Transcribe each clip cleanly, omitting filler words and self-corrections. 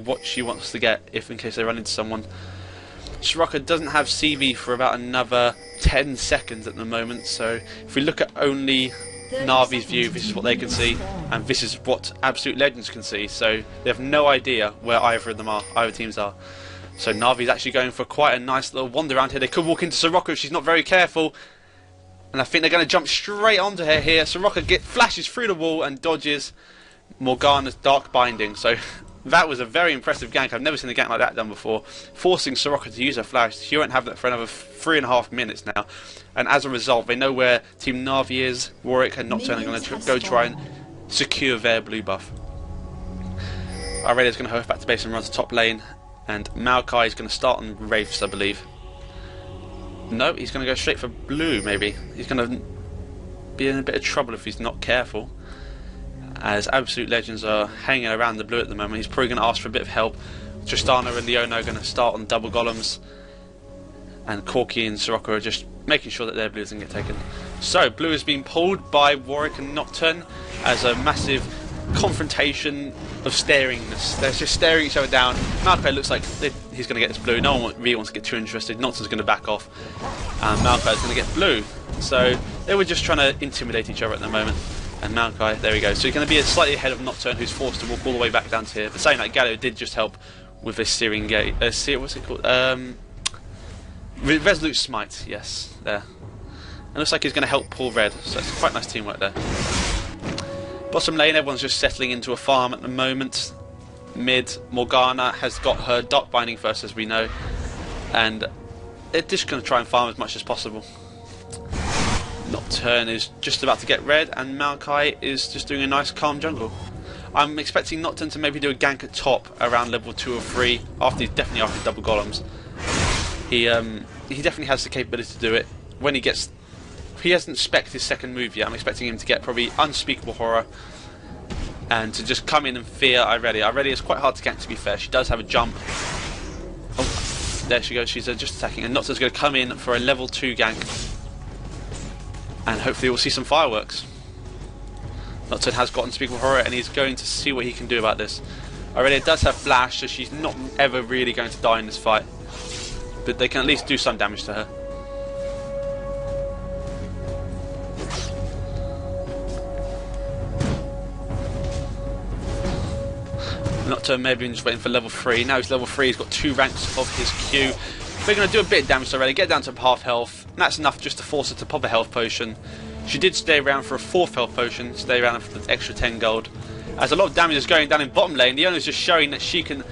what she wants to get if in case they run into someone. Soroka doesn't have CV for about another 10 seconds at the moment, so if we look at only NaVi's view, this is what they can see, and this is what Absolute Legends can see, so they have no idea where either of them are, either teams are. So NaVi's actually going for quite a nice little wander around here. They could walk into Soroka if she's not very careful, and I think they're going to jump straight onto her here. Soroka flashes through the wall and dodges Morgana's Dark Binding, so that was a very impressive gank. I've never seen a gank like that done before, forcing Soroka to use her flash. She won't have that for another 3.5 minutes now, and as a result they know where Team NaVi is. Warwick and Nocturne are going to go try and secure their blue buff. Aurelia's going to hurf back to base and run to top lane, and Maokai is going to start on Wraiths, I believe. No, he's going to go straight for blue maybe. He's going to be in a bit of trouble if he's not careful, as Absolute Legends are hanging around the blue at the moment. He's probably going to ask for a bit of help. Tristana and Leona are going to start on double golems, and Corki and Soroka are just making sure that their blue doesn't get taken. So blue is being pulled by Warwick and Nocturne as a massive confrontation of staringness. They're just staring each other down. Maokai looks like he's going to get this blue. No one really wants to get too interested. Nocturne's going to back off, and Maokai's going to get blue. So they were just trying to intimidate each other at the moment. And Maokai, there we go. So he's going to be slightly ahead of Nocturne, who's forced to walk all the way back down to here. But saying that, Galio did just help with this searing gate. What's it called? Resolute Smite, yes, there. And looks like he's going to help pull red, so it's quite nice teamwork there. Bottom lane, everyone's just settling into a farm at the moment. Mid, Morgana has got her Dark Binding first, as we know, and they're just going to try and farm as much as possible. Nocturne is just about to get red, and Maokai is just doing a nice calm jungle. I'm expecting Nocturne to maybe do a gank at top around level 2 or 3, definitely after double golems. He definitely has the capability to do it. When he hasn't spec'd his second move yet. I'm expecting him to get probably Unspeakable Horror and to just come in and fear Irelia. Irelia is quite hard to gank, to be fair. She does have a jump. Oh, there she goes. She's just attacking, and Nocturne's going to come in for a level 2 gank, and hopefully we'll see some fireworks. Nocturne has got Unspeakable Horror, and he's going to see what he can do about this. Irelia does have Flash, so she's not ever really going to die in this fight, but they can at least do some damage to her. Nocturne may have been just waiting for level 3. Now he's level 3, he's got 2 ranks of his Q. They're going to do a bit of damage already, get down to half health, and that's enough just to force her to pop a health potion. She did stay around for a 4th health potion, stay around for the extra 10 gold. As a lot of damage is going down in bottom lane, the owner's just showing that she can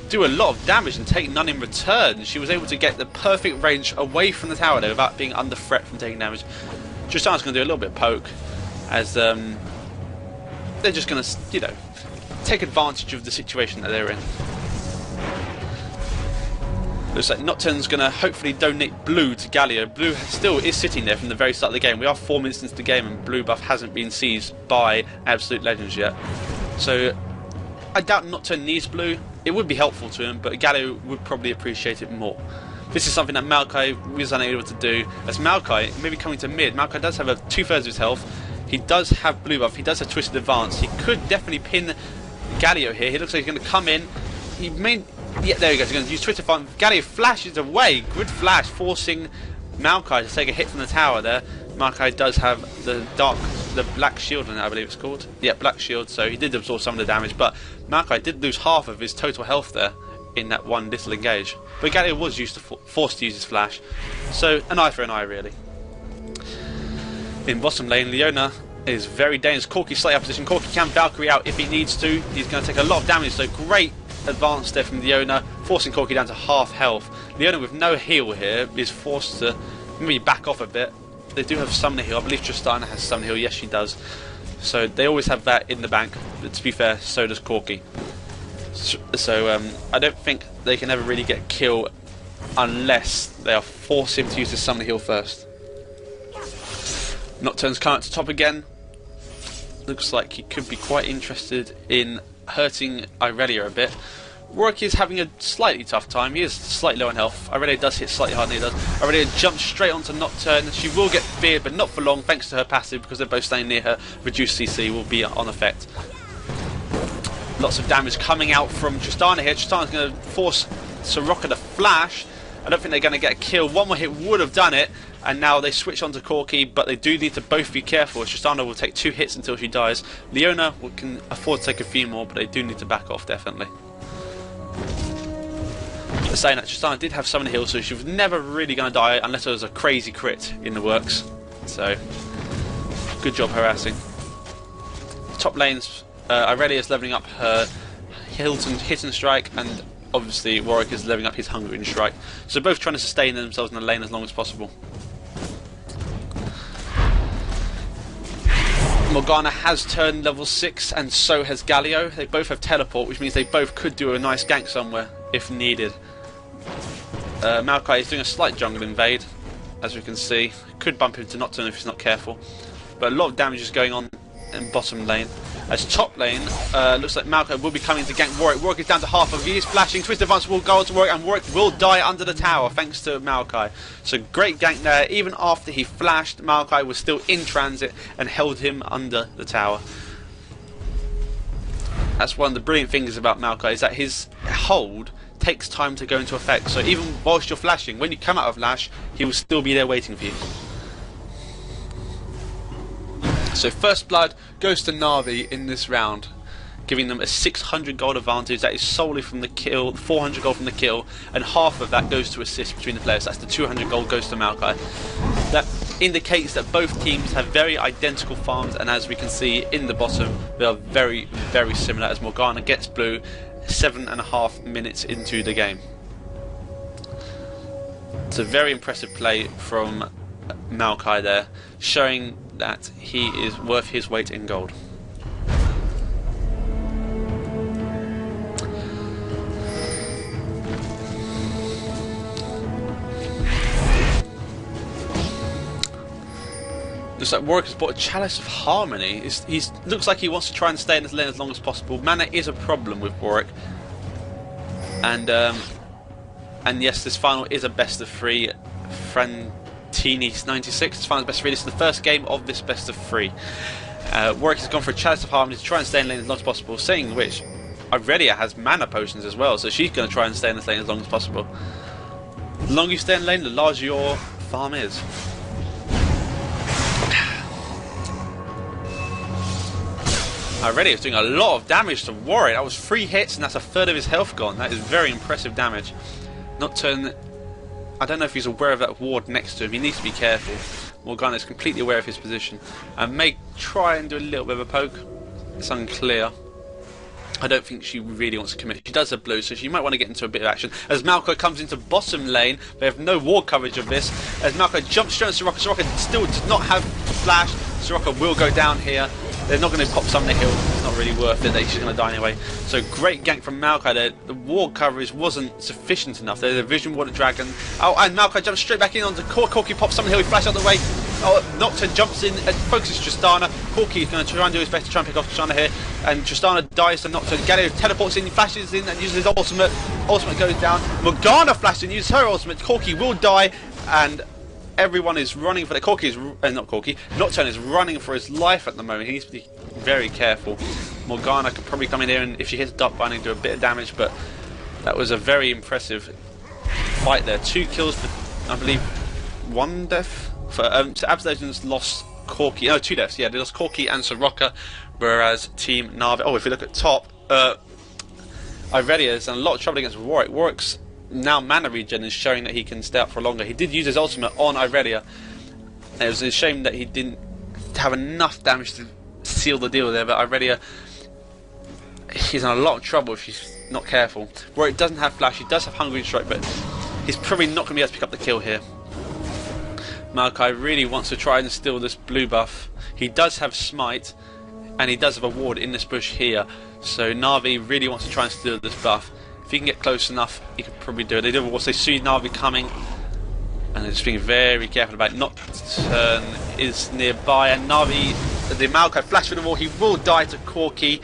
do a lot of damage and take none in return. She was able to get the perfect range away from the tower there without being under threat from taking damage. Tristana's going to do a little bit of poke, as they're just going to, you know, take advantage of the situation that they're in. Looks like Nocturne's going to hopefully donate blue to Galio. Blue still is sitting there from the very start of the game. We are 4 minutes into the game and blue buff hasn't been seized by Absolute Legends yet. So I doubt Nocturne needs blue. It would be helpful to him, but Galio would probably appreciate it more. This is something that Maokai was unable to do, as Maokai, maybe coming to mid, Maokai does have 2/3 of his health. He does have blue buff, he does have Twisted Advance. He could definitely pin Galio here. He looks like he's going to come in. He may... Yeah, there he goes. He's going to use Twisted Advance. Galio flashes away. Good flash, forcing Maokai to take a hit from the tower there. Maokai does have the black shield on it, I believe it's called. Yeah, black shield, so he did absorb some of the damage, but Maokai did lose half of his total health there in that one little engage. But Galio was forced to use his flash, so an eye for an eye, really. In bottom lane, Leona is very dangerous. Corki slightly out of position. Corki can Valkyrie out if he needs to. He's going to take a lot of damage, so great advance there from Leona, forcing Corki down to half health. Leona with no heal here is forced to maybe back off a bit. They do have Summoner heal. I believe Tristana has Summoner heal. Yes, she does. So they always have that in the bank. But to be fair, so does Corki. So I don't think they can ever really get killed unless they are forced him to use his Summoner heal first. Nocturne's come up to top again. Looks like he could be quite interested in hurting Irelia a bit. Warwick is having a slightly tough time. He is slightly low on health. Irelia does hit slightly harder than he does. Irelia jumps straight onto Nocturne. She will get feared, but not for long, thanks to her passive, because they're both staying near her. Reduced CC will be on effect. Lots of damage coming out from Tristana here. Tristana's going to force Soroka to flash. I don't think they're going to get a kill. One more hit would have done it, and now they switch on to Corki, but they do need to both be careful. Tristana will take 2 hits until she dies. Leona can afford to take a few more, but they do need to back off, definitely. But saying that, Tristana did have some heal, so she was never really going to die unless there was a crazy crit in the works. So, good job harassing. Top lanes, Aurelia is leveling up her hit and strike, and obviously Warwick is leveling up his hunger and strike. So both trying to sustain themselves in the lane as long as possible. Morgana has turned level 6, and so has Galio. They both have teleport, which means they both could do a nice gank somewhere if needed. Maokai is doing a slight jungle invade, as we can see. Could bump into Nocturne if he's not careful. But a lot of damage is going on in bottom lane. As top lane, looks like Maokai will be coming to gank Warwick. Warwick is down to half of. He is flashing. Twist Advance will go to Warwick, and Warwick will die under the tower thanks to Maokai. So great gank there. Even after he flashed, Maokai was still in transit and held him under the tower. That's one of the brilliant things about Maokai, is that his hold takes time to go into effect. So even whilst you're flashing, when you come out of Lash, he will still be there waiting for you. So first blood goes to NaVi in this round, giving them a 600 gold advantage. That is solely from the kill, 400 gold from the kill, and half of that goes to assist between the players. That's the 200 gold goes to Maokai. That indicates that both teams have very identical farms, and as we can see in the bottom, they are very, very similar, as Morgana gets blue 7.5 minutes into the game. It's a very impressive play from Maokai there, showing that he is worth his weight in gold. Looks like Warwick has bought a Chalice of Harmony. He looks like he wants to try and stay in this lane as long as possible. Mana is a problem with Warwick, and yes, this final is a best of 3. Frantini's 96. This final best of 3. This is the first game of this best of 3. Warwick has gone for a Chalice of Harmony to try and stay in lane as long as possible. Saying which, Aurelia has mana potions as well, so she's going to try and stay in this lane as long as possible. The longer you stay in lane, the larger your farm is. Aurelia is doing a lot of damage to Warwick. That was 3 hits, and that's a third of his health gone. That is very impressive damage. Nocturne, I don't know if he's aware of that ward next to him. He needs to be careful. Morgana is completely aware of his position and may try and do a little bit of a poke. It's unclear. I don't think she really wants to commit. She does have blue, so she might want to get into a bit of action. As Maokai comes into bottom lane, they have no ward coverage of this. As Maokai jumps straight on Soroka, Soroka still does not have flash. Soroka will go down here. They're not going to pop some on the hill. It's not really worth it. She's going to die anyway. So great gank from Maokai there. The ward coverage wasn't sufficient enough. There's a Vision Water Dragon. Oh, and Maokai jumps straight back in onto Corki, pops some on the hill. He flashes out the way. Oh, Nocturne jumps in and focuses Tristana. Corki is going to try and do his best to try and pick off Tristana here. And Tristana dies to Nocturne. Galio teleports in, flashes in, and uses his ultimate. Ultimate goes down. Morgana flashes in, uses her ultimate. Corki will die, and everyone is running for the Corki is not Corki. Nocturne is running for his life at the moment. He needs to be very careful. Morgana could probably come in here, and if she hits Dark Binding, do a bit of damage. But that was a very impressive fight there. 2 kills for, I believe, 1 death. For so Abs lost Corki. No, 2 deaths. Yeah, they lost Corki and Soroka, whereas Team NaVi. Oh, if you look at top, Aurelia is in a lot of trouble against Warwick. Warwick's now mana regen is showing that he can stay up for longer. He did use his ultimate on Aurelia. It was a shame that he didn't have enough damage to seal the deal there, but Aurelia, he's in a lot of trouble if he's not careful. Warwick doesn't have flash, he does have Hungry Strike, but he's probably not going to be able to pick up the kill here. Maokai really wants to try and steal this blue buff. He does have Smite, and he does have a ward in this bush here, so NaVi really wants to try and steal this buff. If he can get close enough, he could probably do it. They do also see NaVi coming, and they're just being very careful about it. Nocturne is nearby, and NaVi, the Maokai flash for the wall, he will die to Corki,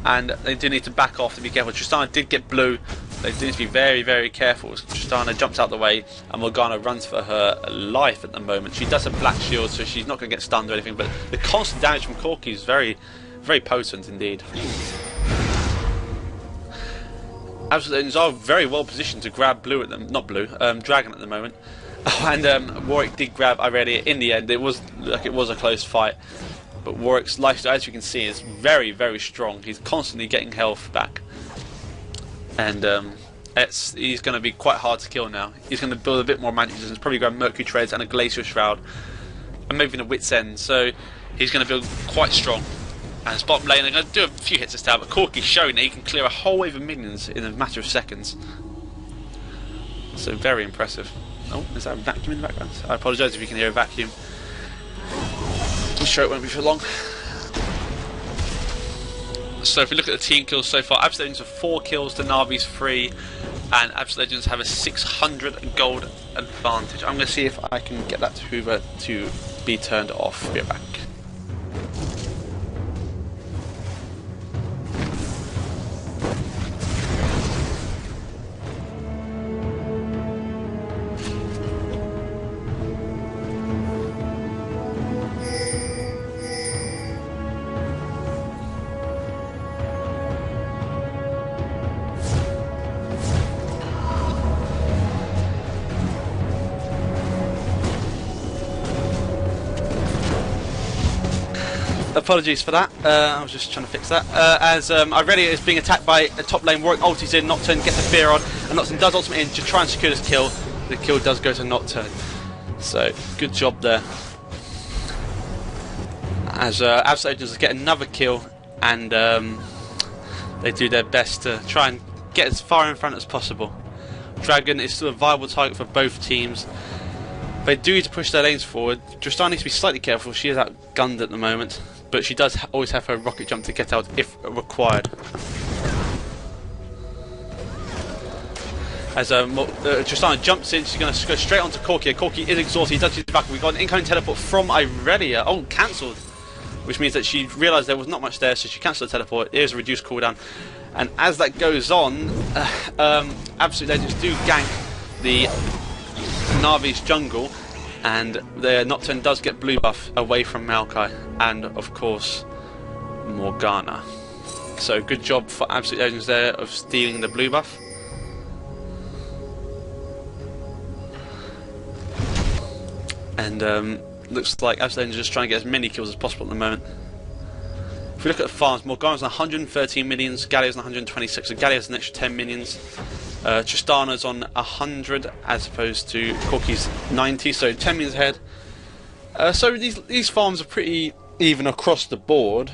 and they do need to back off to be careful. Tristana did get blue. They do need to be very, very careful. Tristana jumps out the way, and Morgana runs for her life at the moment. She does have black shield, so she's not going to get stunned or anything, but the constant damage from Corki is very, very potent indeed. Absolute Legends are very well positioned to grab blue at them, not blue, Dragon at the moment. And Warwick did grab Irelia in the end. It was a close fight, but Warwick's lifestyle, as you can see, is very, very strong. He's constantly getting health back, and he's going to be quite hard to kill now. He's going to build a bit more magic resistance, probably grab Mercury Treads and a Glacial Shroud, and maybe even a Wit's End. So he's going to build quite strong. And his bottom lane, they're going to do a few hits this time, but Corki's showing that he can clear a whole wave of minions in a matter of seconds. So very impressive. Oh, is that a vacuum in the background? I apologise if you can hear a vacuum. I'm sure it won't be for long. So if we look at the team kills so far, Absolute Legends have 4 kills to NaVi's 3, and Absolute Legends have a 600 gold advantage. I'm going to see if I can get that to Hoover to be turned off. Be right back. Apologies for that, I was just trying to fix that. As Irelia is being attacked by a top lane, Warwick ultis in, Nocturne gets a fear on, and Nocturne does ultimate in to try and secure this kill. The kill does go to Nocturne, so good job there. As Absolute Legends get another kill, and they do their best to try and get as far in front as possible. Dragon is still a viable target for both teams. They do need to push their lanes forward. Tristana needs to be slightly careful, she is outgunned at the moment, but she does always have her rocket jump to get out if required. As Tristana jumps in, she's going to go straight onto Corki. Corki is exhausted, he does his back. We've got an incoming teleport from Irelia. Oh, cancelled! Which means that she realised there was not much there, so she cancelled the teleport. It is a reduced cooldown. And as that goes on, Absolute Legends do gank the NaVi's jungle, and the Nocturne does get blue buff away from Maokai and of course Morgana. So good job for Absolute Legends there of stealing the blue buff. And looks like Absolute Legends are just trying to get as many kills as possible at the moment. If we look at the farms, Morgana's on 113 minions, Gallia's on 126, so Gallia has an extra 10 minions. Tristana's on 100 as opposed to Corki's 90, so 10 minions ahead. So these farms are pretty even across the board.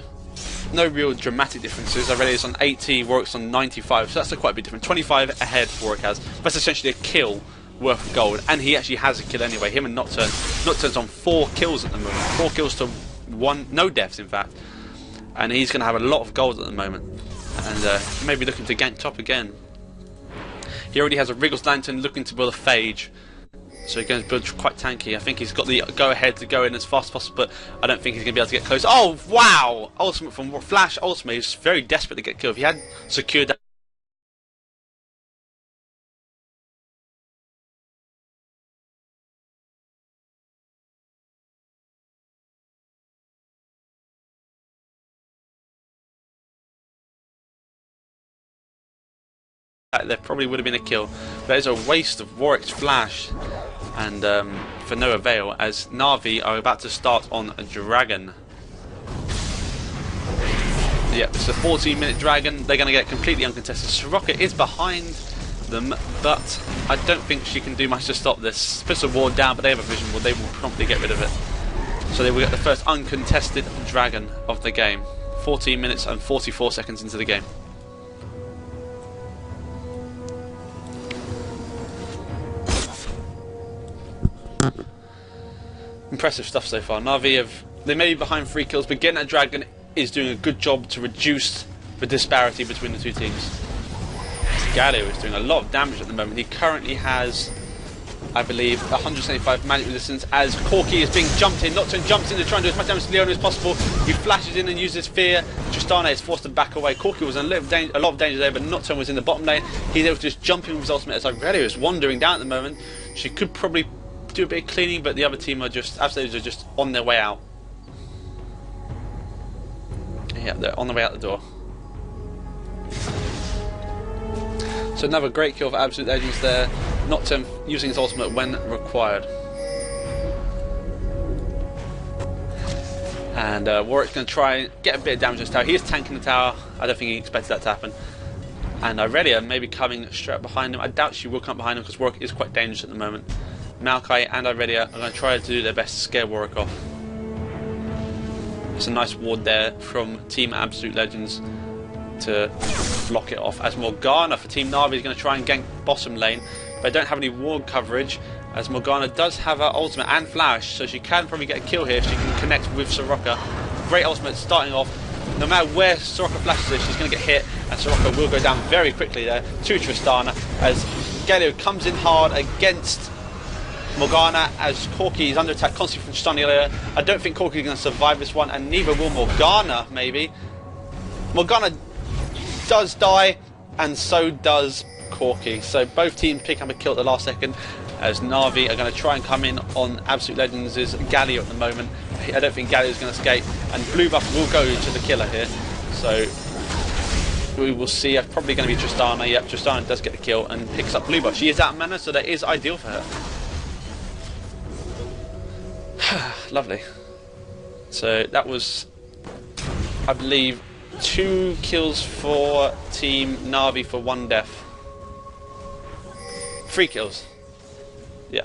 No real dramatic differences. Irelia's on 80, Warwick's on 95, so that's a quite a big difference. 25 ahead Warwick has. That's essentially a kill worth of gold, and he actually has a kill anyway. Him and Nocturne. Nocturne's on 4 kills at the moment. 4 kills to 1, no deaths in fact. And he's going to have a lot of gold at the moment. And maybe looking to gank top again. He already has a Wriggles Lantern looking to build a Phage. So he's going to build quite tanky. I think he's got the go-ahead to go in as fast as possible, but I don't think he's going to be able to get close. Oh, wow! Ultimate from Flash Ultimate. He's very desperate to get killed. If he had secured that, there probably would have been a kill. That is a waste of Warwick's Flash, and for no avail, as NaVi are about to start on a Dragon. Yep, it's a 14-minute Dragon. They're going to get completely uncontested. Soraka is behind them, but I don't think she can do much to stop this. Puts a ward down, but they have a vision ward. They will promptly get rid of it. So they will get the first uncontested Dragon of the game. 14 minutes and 44 seconds into the game. Impressive stuff so far. NaVi they may be behind 3 kills, but getting that Dragon is doing a good job to reduce the disparity between the two teams. Galio is doing a lot of damage at the moment. He currently has, I believe, 175 magic resistance as Corki is being jumped in. Nocturne jumps in to try and do as much damage to Leona as possible. He flashes in and uses Fear. Tristana is forced to back away. Corki was in a lot of danger there, but Nocturne was in the bottom lane. He's able to just jump in with his ultimate as Irelia is wandering down at the moment. She could probably do a bit of cleaning, but the other team are just on their way out. Yeah, they're on the way out the door. So another great kill for Absolute Legends there, Nocturne using his ultimate when required. And Warwick's going to try and get a bit of damage to this tower. He is tanking the tower. I don't think he expected that to happen. And Irelia maybe coming straight up behind him. I doubt she will come behind him because Warwick is quite dangerous at the moment. Maokai and Irelia are going to try to do their best to scare Warwick off. It's a nice ward there from Team Absolute Legends to block it off. As Morgana for Team NaVi is going to try and gank bottom lane. But they don't have any ward coverage, as Morgana does have her ultimate and flash, so she can probably get a kill here if she can connect with Soraka. Great ultimate starting off. No matter where Soraka flashes her, she's going to get hit, and Soraka will go down very quickly there to Tristana, as Galio comes in hard against Morgana, as Corki is under attack constantly from Tristana earlier. I don't think Corki is going to survive this one, and neither will Morgana, maybe. Morgana does die, and so does Corki. So both teams pick up a kill at the last second, as NaVi are going to try and come in on Absolute Legends' Galio at the moment. I don't think Galio is going to escape, and blue buff will go to the killer here. So we will see. Probably going to be Tristana. Yep, Tristana does get the kill and picks up blue buff. She is out of mana, so that is ideal for her. Lovely. So that was, I believe, 2 kills for Team NaVi for 1 death. 3 kills. Yeah.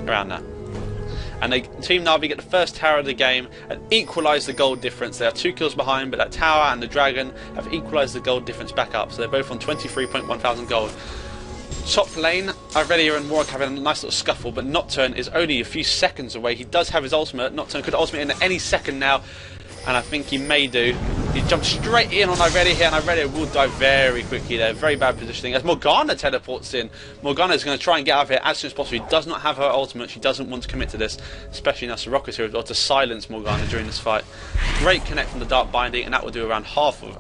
Around that. And Team NaVi get the first tower of the game and equalise the gold difference. They are 2 kills behind, but that tower and the dragon have equalised the gold difference back up. So they're both on 23.1 thousand gold. Top lane, Irelia and Warwick having a nice little scuffle, but Nocturne is only a few seconds away. He does have his ultimate. Nocturne could ultimate in at any second now, and I think he may do. He jumps straight in on Irelia here, and Irelia will die very quickly there. Very bad positioning. As Morgana teleports in, Morgana is going to try and get out of here as soon as possible. She does not have her ultimate. She doesn't want to commit to this, especially now Soraka's here as well to silence Morgana during this fight. Great connect from the Dark Binding, and that will do around half of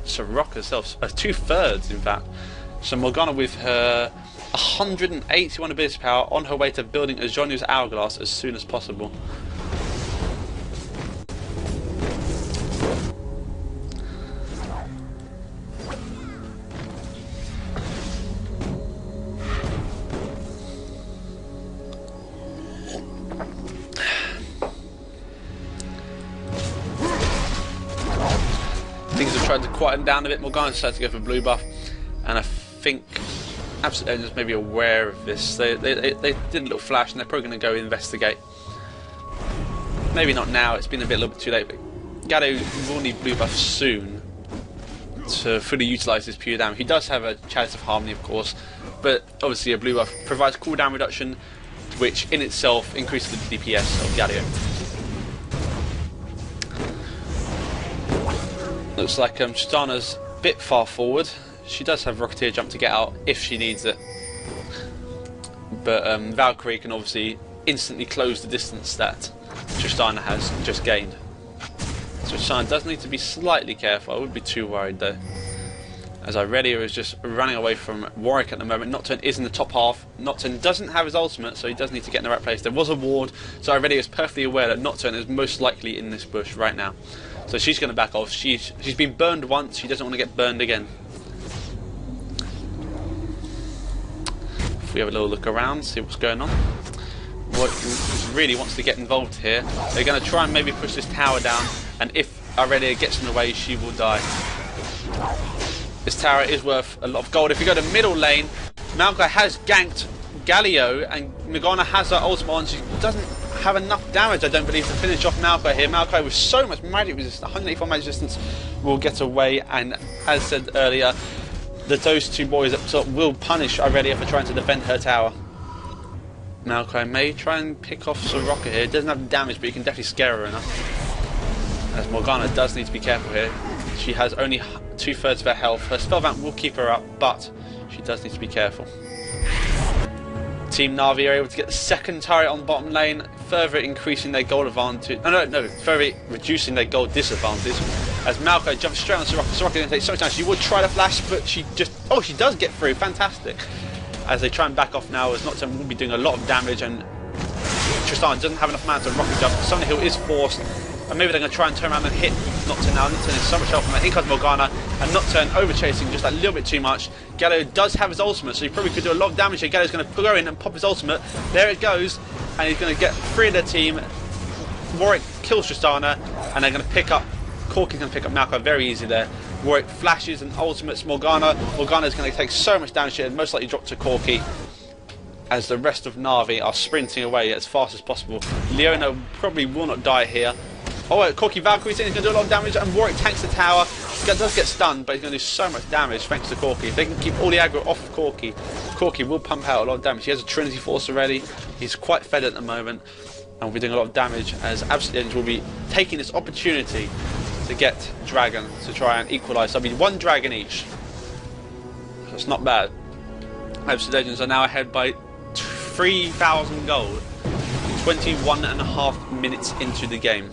Soraka herself. 2/3 in fact. So Morgana with her 181 ability power on her way to building a Zhonya's Hourglass as soon as possible. Things have tried to quieten down a bit. Morgana decided to go for blue buff, and I think Absolute Legends may be aware of this. They did a little flash, and they're probably going to go investigate. Maybe not now, it's been a little bit too late, but Galio will need blue buff soon to fully utilise his pure damage. He does have a Chalice of Harmony, of course, but obviously a blue buff provides cooldown reduction, which in itself increases the DPS of Galio. Looks like Tristana's a bit far forward. She does have Rocketeer jump to get out if she needs it, but Valkyrie can obviously instantly close the distance that Tristana has just gained. So Tristana does need to be slightly careful. I wouldn't be too worried though, as Irelia is just running away from Warwick at the moment. Nocturne is in the top half. Nocturne doesn't have his ultimate, so he does need to get in the right place. There was a ward, so Irelia is perfectly aware that Nocturne is most likely in this bush right now. So she's going to back off. She's been burned once, she doesn't want to get burned again. If we have a little look around, see what's going on. What really wants to get involved here. They're going to try and maybe push this tower down, and if Irelia gets in the way, she will die. This tower is worth a lot of gold. If you go to middle lane, Maokai has ganked Galio, and Morgana has her ultimate on. She doesn't have enough damage, I don't believe, to finish off Maokai here. Maokai with so much magic resistance, 184 magic resistance, will get away, and as said earlier, those 2 boys up top will punish Irelia for trying to defend her tower. Maokai may try and pick off Soraka here. It doesn't have damage, but you can definitely scare her enough. As Morgana does need to be careful here. She has only 2/3 of her health. Her spellbound will keep her up, but she does need to be careful. Team NaVi are able to get the second turret on bottom lane, further increasing their gold advantage. No, further reducing their gold disadvantage. As Maokai jumps straight on Soraka. Soraka going to take so much damage. She would try to flash, but she just... Oh, she does get through. Fantastic. As they try and back off now, as Nocturne will be doing a lot of damage, and Tristana doesn't have enough mana to rocket jump. Summoning Hill is forced, and maybe they're going to try and turn around and hit Nocturne now. Nocturne is so much help from that. In comes Morgana, and Nocturne over-chasing just a little bit too much. Galio does have his ultimate, so he probably could do a lot of damage here. Galio's going to go in and pop his ultimate. There it goes, and he's going to get 3 of their team. Warwick kills Tristana, and they're going to pick up... Corky's going to pick up Maokai very easy there. Warwick flashes and ultimates Morgana. Morgana's going to take so much damage here and most likely drop to Corky, as the rest of Na'Vi are sprinting away as fast as possible. Leona probably will not die here. Oh, Corky Valkyrie's in, he's going to do a lot of damage, and Warwick tanks the tower. He does get stunned, but he's going to do so much damage thanks to Corky. If they can keep all the aggro off of Corky, Corky will pump out a lot of damage. He has a Trinity Force already. He's quite fed at the moment, and will be doing a lot of damage, as Absolute Legends will be taking this opportunity to get Dragon to try and equalise. So I mean, 1 Dragon each. That's not bad. Absolute Legends are now ahead by 3,000 gold, 21.5 minutes into the game.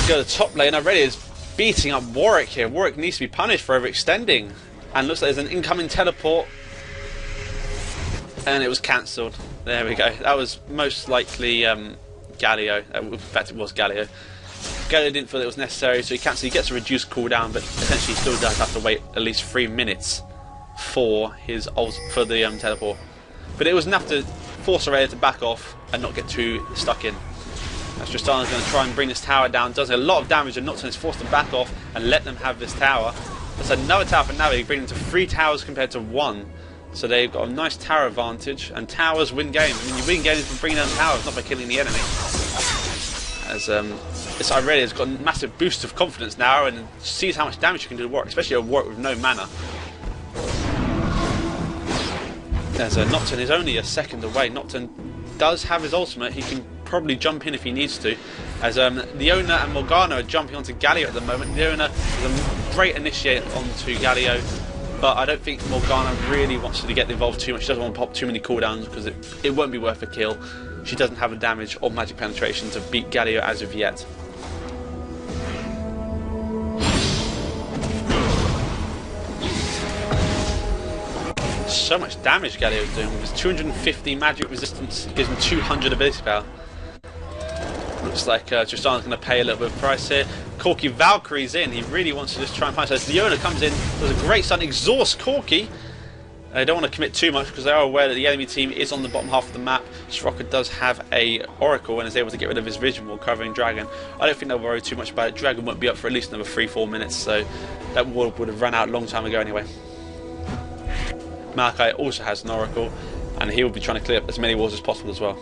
Go to the top lane. Already is beating up Warwick here. Warwick needs to be punished for overextending, and looks like there's an incoming teleport, and it was cancelled. There we go. That was most likely Galio. In fact, it was Galio. Galio didn't feel it was necessary, so he cancelled. He gets a reduced cooldown, but essentially he still does have to wait at least 3 minutes for his the teleport. But it was enough to force Aurelia to back off and not get too stuck in. As Tristana's going to try and bring this tower down, does a lot of damage, and Nocturne is forced to back off and let them have this tower. That's another tower for NaVi, bringing them to 3 towers compared to 1. So they've got a nice tower advantage, and towers win games. I mean, you win games by bringing down towers, not by killing the enemy. As this Irelia has got a massive boost of confidence now, and sees how much damage you can do to Warwick, especially a Warwick with no mana. As Nocturne is only a second away. Nocturne does have his ultimate. He can probably jump in if he needs to. As Leona and Morgana are jumping onto Galio at the moment. Leona is a great initiate onto Galio, but I don't think Morgana really wants to get involved too much. She doesn't want to pop too many cooldowns because it won't be worth a kill. She doesn't have the damage or magic penetration to beat Galio as of yet. So much damage Galio is doing with his 250 magic resistance, gives him 200 ability power. Looks like Tristana's going to pay a little bit of price here. Corky Valkyrie's in. He really wants to just try and find. So as Leona comes in, does a great stun, exhausts Corky. They don't want to commit too much because they are aware that the enemy team is on the bottom half of the map. Soraka does have a Oracle and is able to get rid of his Vision Wall covering Dragon. I don't think they'll worry too much about it. Dragon won't be up for at least another 3-4 minutes, so that wall would have run out a long time ago anyway. Maokai also has an Oracle, and he will be trying to clear up as many walls as possible as well.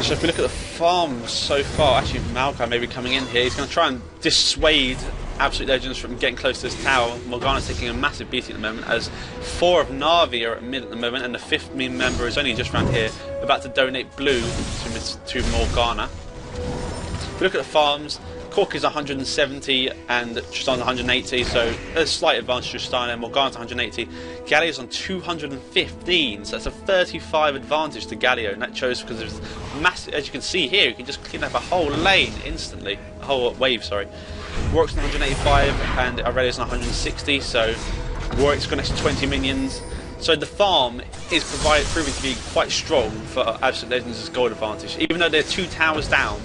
So if we look at the farm so far, actually Maokai may be coming in here. He's going to try and dissuade Absolute Legends from getting close to this tower. Morgana's taking a massive beating at the moment, as 4 of NaVi are at mid at the moment, and the 5th member is only just around here, about to donate blue to Morgana. If we look at the farms, Cork is 170 and Tristana's 180, so there's a slight advantage to Tristana. Morgana's 180. Galio's on 215, so that's a 35 advantage to Galio, and that shows because there's massive, as you can see here, you can just clean up a whole lane instantly, a whole wave, sorry. Warwick's on 185 and Aurelia's on 160, so Warwick's got an extra 20 minions. So the farm is proving to be quite strong for Absolute Legends' gold advantage. Even though they're 2 towers down,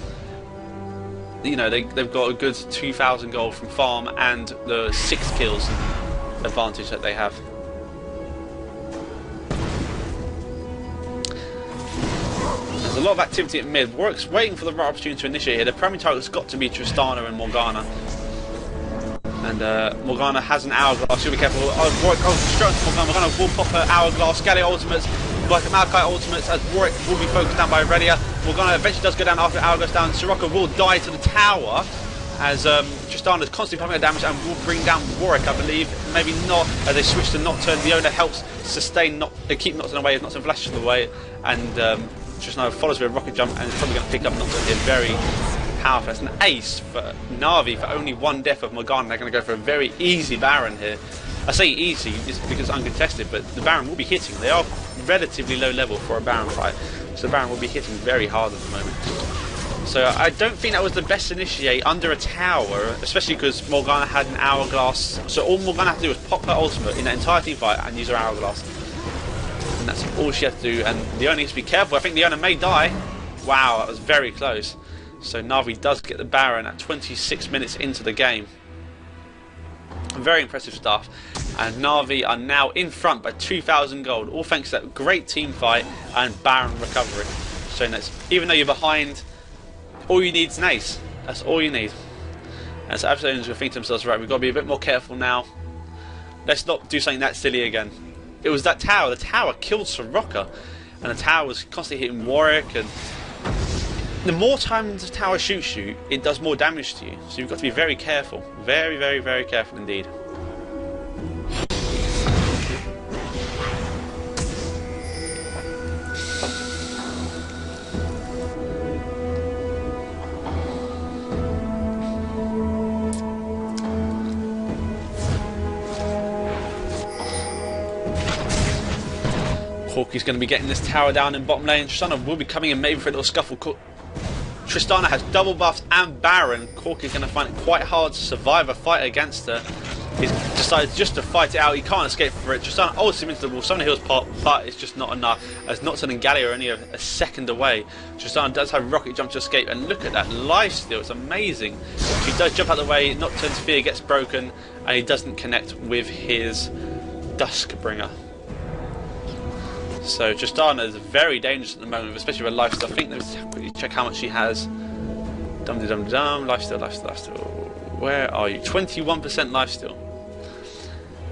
you know, they've got a good 2,000 gold from farm and the 6 kills advantage that they have. There's a lot of activity at mid. Warwick's waiting for the right opportunity to initiate here. The primary target's got to be Tristana and Morgana. And Morgana has an hourglass. She'll be careful. Warwick straight to Morgana. Morgana will pop her hourglass. Galio ultimates. Like Maokai ultimates, as Warwick will be focused down by Aurelia. Morgana eventually does go down after hourglass down. Soraka will die to the tower, as Tristana is constantly pumping her damage and will bring down Warwick, I believe. Maybe not, as they switch to Nocturne. Leona helps sustain, keep Nocturne away as Nocturne flashes away, and Tristana follows with a rocket jump and is probably going to pick up Nocturne here very, powerful. That's an ace for NaVi for only one death of Morgana. They're going to go for a very easy Baron here. I say easy because it's uncontested, but the Baron will be hitting. They are relatively low level for a Baron fight, so the Baron will be hitting very hard at the moment. So I don't think that was the best initiate under a tower, especially because Morgana had an hourglass. So all Morgana had to do was pop her ultimate in that entire team fight and use her hourglass. And that's all she had to do, and Leona needs to be careful. I think Leona may die. Wow, that was very close. So NaVi does get the Baron at 26 minutes into the game. Very impressive stuff. And NaVi are now in front by 2,000 gold, all thanks to that great team fight and Baron recovery. So that's, even though you're behind, all you need is an ace. That's all you need. And so Absolute Owners will think to themselves, right, we've got to be a bit more careful now. Let's not do something that silly again. It was that tower. The tower killed Soroka, and the tower was constantly hitting Warwick. And the more times the tower shoots you, it does more damage to you. So you've got to be very careful. Very, very, very careful indeed. Corki's going to be getting this tower down in bottom lane. Tristana will be coming in maybe for a little scuffle. Tristana has double buffs and Baron. Corki's going to find it quite hard to survive a fight against her. He's decided just to fight it out. He can't escape for it. Tristana ults him into the wall. Some of the heals pop, but it's just not enough. As Nocturne and Galio are only a second away. Tristana does have rocket jump to escape, and look at that lifesteal. It's amazing. She does jump out of the way. Nocturne's fear gets broken, and he doesn't connect with his Duskbringer. So Tristana is very dangerous at the moment, especially with lifesteal. I think let's quickly check how much she has. Lifesteal. Where are you? 21% lifesteal.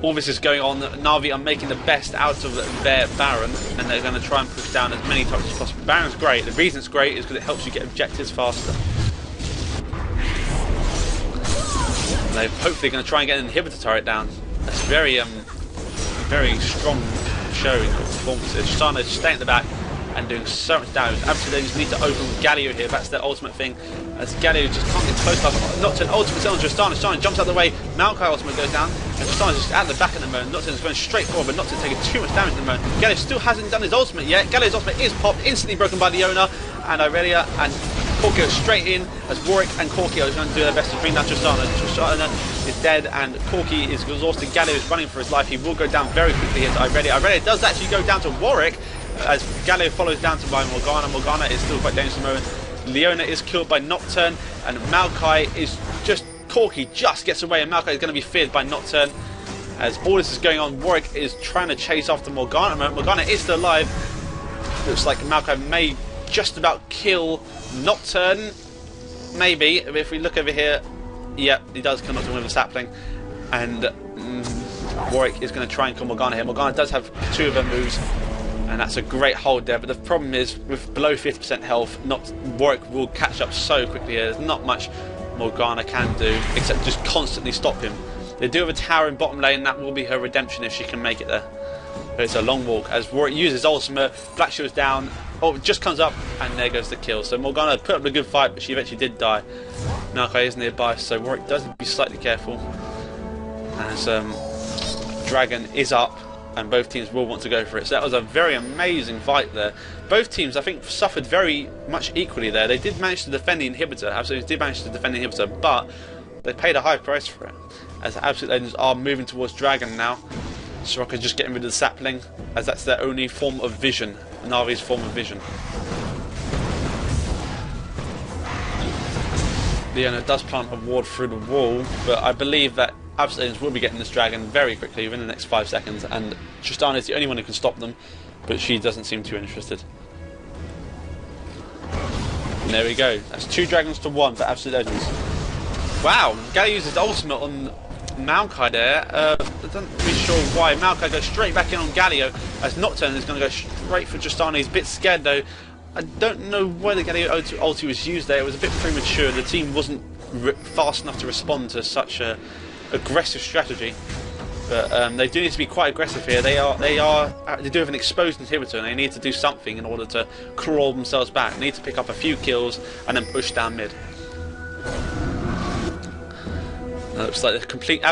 All this is going on. NaVi are making the best out of their Baron, and they're going to try and push down as many targets as possible. Baron's great. The reason it's great is because it helps you get objectives faster. And they're hopefully going to try and get an inhibitor turret down. That's very strong showing of performances. Tristana is staying at the back and doing so much damage. Absolutely, they just need to open Galio here. That's their ultimate thing. As Galio just can't get close enough. Nocturne ultimate on Tristana. Tristana jumps out of the way. Maokai ultimate goes down. And Tristana's just at the back at the moment. Nocturne's going straight forward, but Nocturne's taking too much damage at the moment. Galio still hasn't done his ultimate yet. Galio's ultimate is popped, instantly broken by Leona and Irelia, and Corki goes straight in as Warwick and Corki are going to do their best to bring down Tristana. Tristana is dead and Corki is exhausted. Galio is running for his life. He will go down very quickly here to Irelia. Irelia does actually go down to Warwick as Galio follows down to by Morgana. Morgana is still quite dangerous at the moment. Leona is killed by Nocturne, and Maokai is just... Corki just gets away, and Maokai is going to be feared by Nocturne. As all this is going on, Warwick is trying to chase after Morgana. Morgana is still alive. Looks like Maokai may just about kill Nocturne. Maybe. If we look over here, yep, he does kill Nocturne with a sapling. And Warwick is going to try and kill Morgana here. Morgana does have two of her moves, and that's a great hold there, but the problem is with below 50% health, Warwick will catch up so quickly here. There's not much Morgana can do except just constantly stop him. They do have a tower in bottom lane. That will be her redemption if she can make it there, but it's a long walk as Warwick uses ultimate. Black Shield's down. Oh, it just comes up, and there goes the kill. So Morgana put up a good fight, but she eventually did die. Maokai is nearby, so Warwick does be slightly careful as Dragon is up, and both teams will want to go for it. So that was a very amazing fight there. Both teams, I think, suffered very much equally there. They did manage to defend the inhibitor. Absolutely did manage to defend the inhibitor, but they paid a high price for it. As Absolute Legends are moving towards Dragon now. Soroka just getting rid of the sapling, as that's their only form of vision. NaVi's form of vision. Leona does plant a ward through the wall, but I believe that Absolute Legends will be getting this Dragon very quickly within the next 5 seconds, and Tristana is the only one who can stop them, but she doesn't seem too interested. And there we go. That's 2 Dragons to 1 for Absolute Legends. Wow, Galio uses ultimate on Maokai there. I'm not really sure why. Maokai goes straight back in on Galio as Nocturne is going to go straight for Tristana. He's a bit scared though. I don't know why the Galio ulti was used there. It was a bit premature. The team wasn't fast enough to respond to such a aggressive strategy. But they do need to be quite aggressive here. They do have an exposed inhibitor, and they need to do something in order to crawl themselves back. They need to pick up a few kills and then push down mid. Looks like the complete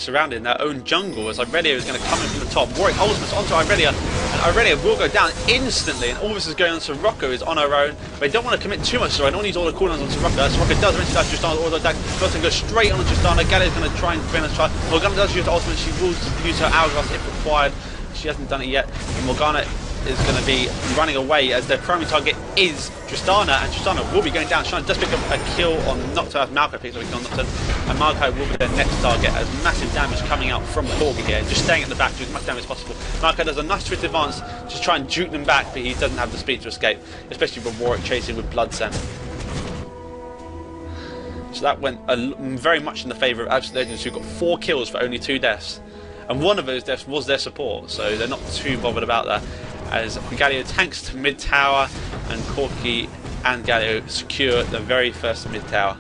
surrounding in their own jungle as Irelia is going to come in from the top. Warwick ultimates onto Irelia, and Irelia will go down instantly, and all this is going on. Sirocco is on her own. They don't want to commit too much, so I don't need all the cooldowns on Sirocco. Sirocco does eventually dash Tristana, all the attack. Goes straight on Tristana. Gallia is going to try and finish her. Morgana does use the ultimate. She will use her hourglass if required. She hasn't done it yet. And Morgana is going to be running away as their primary target is Tristana, and Tristana will be going down. Tristana does pick up a kill on Nocturne as Maokai picks up a kill on Nocturne, and Maokai will be their next target as massive damage coming out from Corgi here, just staying at the back, doing as much damage as possible. Maokai does a nice twist advance to try and juke them back, but he doesn't have the speed to escape, especially with Warwick chasing with Blood Scent. So that went very much in the favour of Absolute Legends, who got 4 kills for only 2 deaths. And one of those deaths was their support, so they're not too bothered about that. As Galio tanks to mid tower, and Corgi and Galio secure the very first mid tower.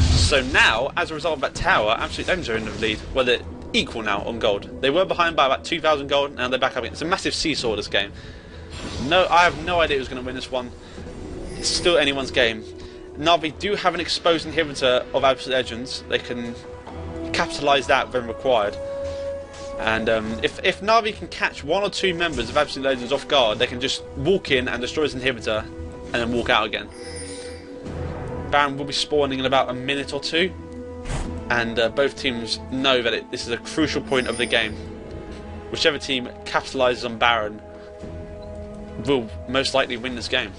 So now, as a result of that tower, Absolute Legends are in the lead. Well, they're equal now on gold. They were behind by about 2,000 gold, and they're back up again. It's a massive seesaw this game. I have no idea who's going to win this one. It's still anyone's game. NaVi do have an exposed inhibitor of Absolute Legends. They can capitalise that when required. And if NaVi can catch 1 or 2 members of Absolute Legends off guard, they can just walk in and destroy his inhibitor and then walk out again. Baron will be spawning in about a minute or 2, and both teams know that this is a crucial point of the game. Whichever team capitalises on Baron will most likely win this game.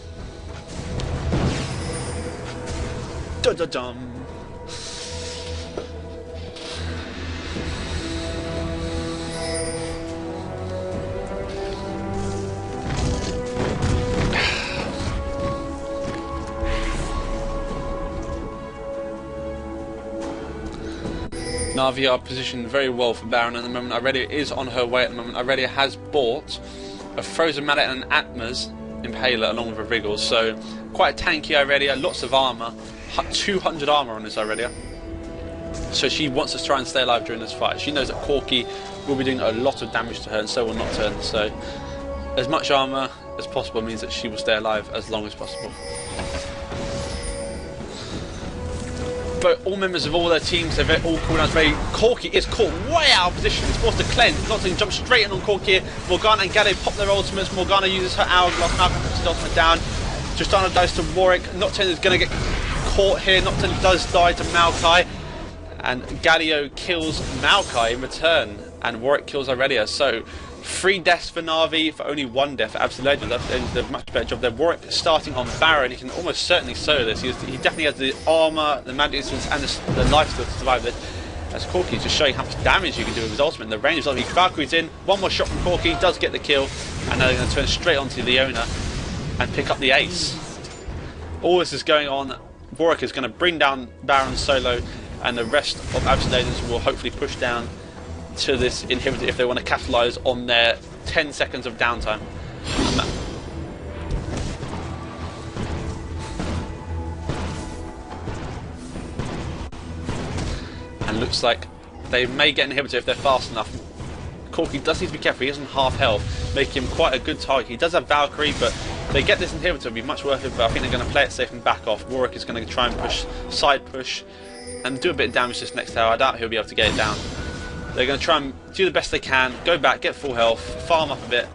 Dun-dun-dun. NaVi are positioned very well for Baron at the moment. Irelia is on her way at the moment. Irelia has bought a Frozen Mallet and an Atma's Impaler along with a Wriggles, so quite a tanky Irelia, lots of armour, 200 armour on this Irelia. So she wants to try and stay alive during this fight. She knows that Corgi will be doing a lot of damage to her, and so will Nocturne, so as much armour as possible means that she will stay alive as long as possible. But all members of all their teams, they're all cooldowns ready. Corgi is caught way out of position. He's forced to cleanse. Nocturne jumps straight in on Corgi here. Morgana and Galio pop their ultimates. Morgana uses her hourglass. Malcolm puts his ultimate down. Tristana dies to Warwick. Nocturne is going to get caught here. Nocturne does die to Maokai. And Galio kills Maokai in return. And Warwick kills Irelia. So 3 deaths for NaVi for only 1 death for Absolute Legends. That's a much better job there. Warwick starting on Baron. He can almost certainly solo this. He definitely has the armour, the magic instance, and the lifesteal to survive this. As Corgi is just showing how much damage you can do with his ultimate. The range is lovely. Valkyrie's in. 1 more shot from Corgi. Does get the kill. And now they're going to turn straight onto Leona and pick up the ace. All this is going on. Warwick is going to bring down Baron solo, and the rest of Absolute Legends will hopefully push down to this inhibitor if they want to capitalise on their 10 seconds of downtime. And looks like they may get an inhibitor if they're fast enough. Corgi does need to be careful. He is on half health, making him quite a good target. He does have Valkyrie, but if they get this inhibitor, it'll be much worth it. But I think they're going to play it safe and back off. Warwick is going to try and push, side push, and do a bit of damage this next tower. I doubt he'll be able to get it down. They're going to try and do the best they can, go back, get full health, farm up a bit,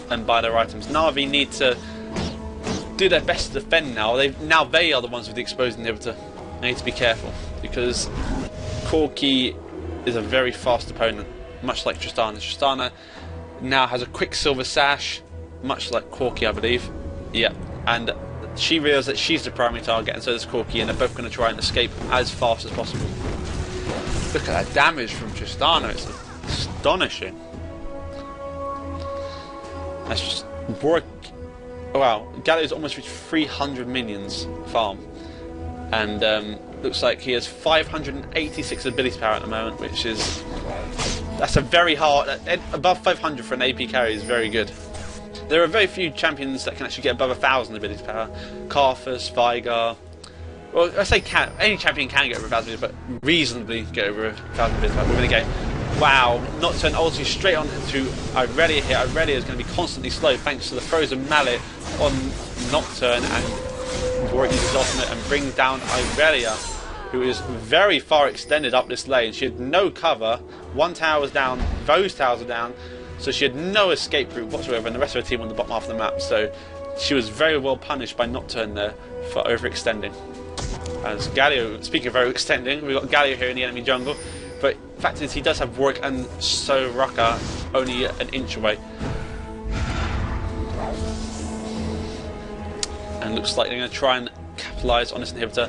and buy their items. NaVi need to do their best to defend now. They are the ones with the exposed inhibitor. They need to be careful, because Corgi is a very fast opponent, much like Tristana. Tristana now has a Quicksilver Sash, much like Corgi, I believe. Yeah, and she realises that she's the primary target, and so does Corgi, and they're both going to try and escape as fast as possible. Look at that damage from Tristana, it's astonishing. That's just Warwick. Oh, wow, Galio's almost reached 300 minions farm, and looks like he has 586 ability power at the moment, which is, that's a very hard, above 500 for an AP carry is very good. There are very few champions that can actually get above 1,000 ability power. Karthus, Vigar. Well, I say any champion can get over 1,000, but reasonably get over 1,000 ability power within a game. Wow, Nocturne ulti straight on to Irelia here. Irelia is going to be constantly slow thanks to the Frozen Mallet on Nocturne, and Warwick uses his ultimate and brings down Irelia, who is very far extended up this lane. She had no cover. One tower was down, those towers are down, so she had no escape route whatsoever, and the rest of her team on the bottom half of the map. So she was very well punished by Nocturne there for overextending. As Galio, speaking of overextending, we've got Galio here in the enemy jungle, but the fact is he does have Warwick and Soraka only an inch away. And looks like they're going to try and capitalise on this inhibitor.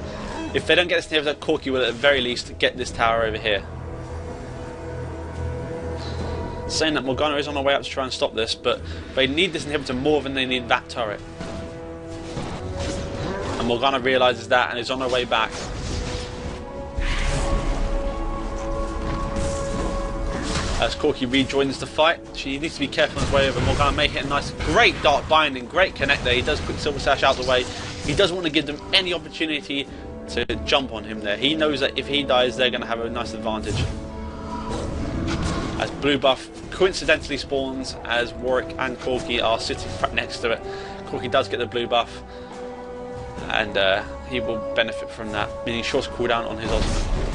If they don't get this inhibitor, Corki will at the very least get this tower over here. Saying that Morgana is on her way up to try and stop this, but they need this inhibitor more than they need that turret. And Morgana realises that and is on her way back. As Corki rejoins the fight, she needs to be careful on his way over. Morgana may hit a nice, great dark binding, great connect there. He does quick silver sash out the way. He doesn't want to give them any opportunity to jump on him there. He knows that if he dies, they're going to have a nice advantage. As blue buff coincidentally spawns as Warwick and Corki are sitting right next to it. Corki does get the blue buff, and he will benefit from that, meaning shorter cooldown on his ultimate.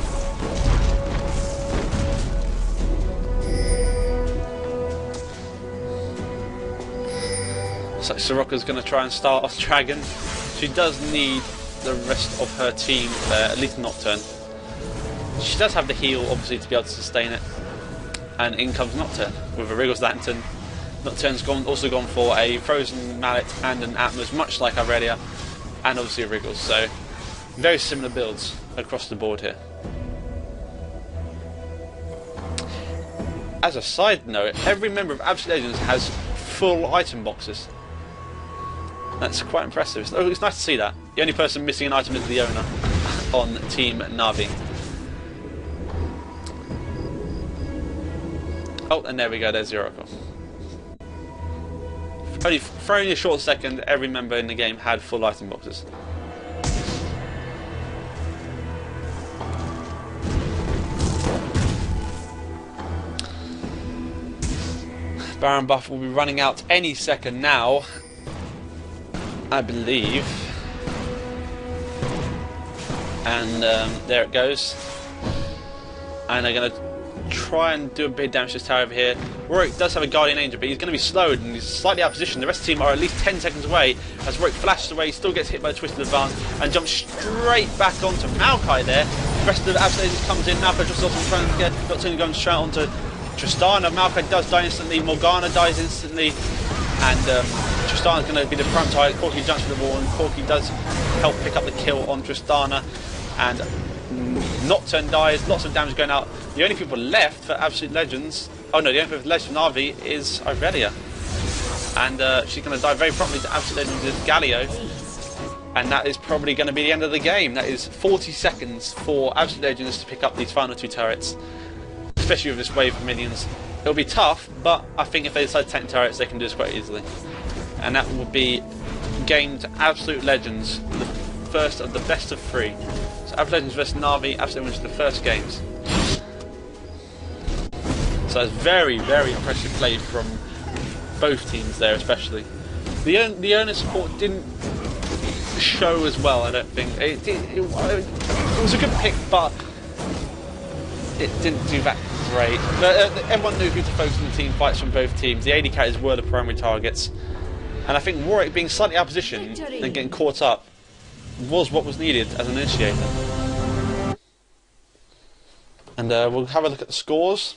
So Soraka's going to try and start off Dragon. She does need the rest of her team there, at least Nocturne. She does have the heal, obviously, to be able to sustain it. And in comes Nocturne with a Wriggles Lantern. Nocturne's also gone for a Frozen Mallet and an Atmos, much like Irelia, and obviously a Wriggles. So, very similar builds across the board here. As a side note, every member of Absolute Legends has full item boxes. That's quite impressive. It's nice to see that. The only person missing an item is the owner on Team NaVi. Oh, and there we go, there's Zeroko. For only a short second, every member in the game had full item boxes. Baron buff will be running out any second now, I believe. And there it goes. And they're going to try and do a bit of damage to this tower over here. Warwick does have a Guardian Angel, but he's going to be slowed and he's slightly out of position. The rest of the team are at least 10 seconds away as Warwick flashes away, still gets hit by the Twisted Advance and jumps straight back onto Maokai there. The rest of the Absolute comes in. Maokai just also trying to get Nocturne going straight onto Tristana. Maokai does die instantly. Morgana dies instantly. And Tristana's going to be the front target. Corki jumps for the wall and Corki does help pick up the kill on Tristana. And Nocturne dies, lots of damage going out. The only people left for Absolute Legends, oh no, the only people left for NaVi is Irelia. And she's going to die very promptly to Absolute Legends with Galio. And that is probably going to be the end of the game. That is 40 seconds for Absolute Legends to pick up these final two turrets, especially with this wave of minions. It'll be tough, but I think if they decide to take the turrets, they can do this quite easily. And that will be game to Absolute Legends, the first of the best of three. So Absolute Legends versus NaVi, Absolute Legends the first games. So it's very, very impressive play from both teams there, especially. The owner support didn't show as well, I don't think. It was a good pick, but it didn't do that great. But, everyone knew who to focus on the team fights from both teams. The AD carries were the primary targets. And I think Warwick being slightly out of position and getting caught up was what was needed as an initiator. And we'll have a look at the scores.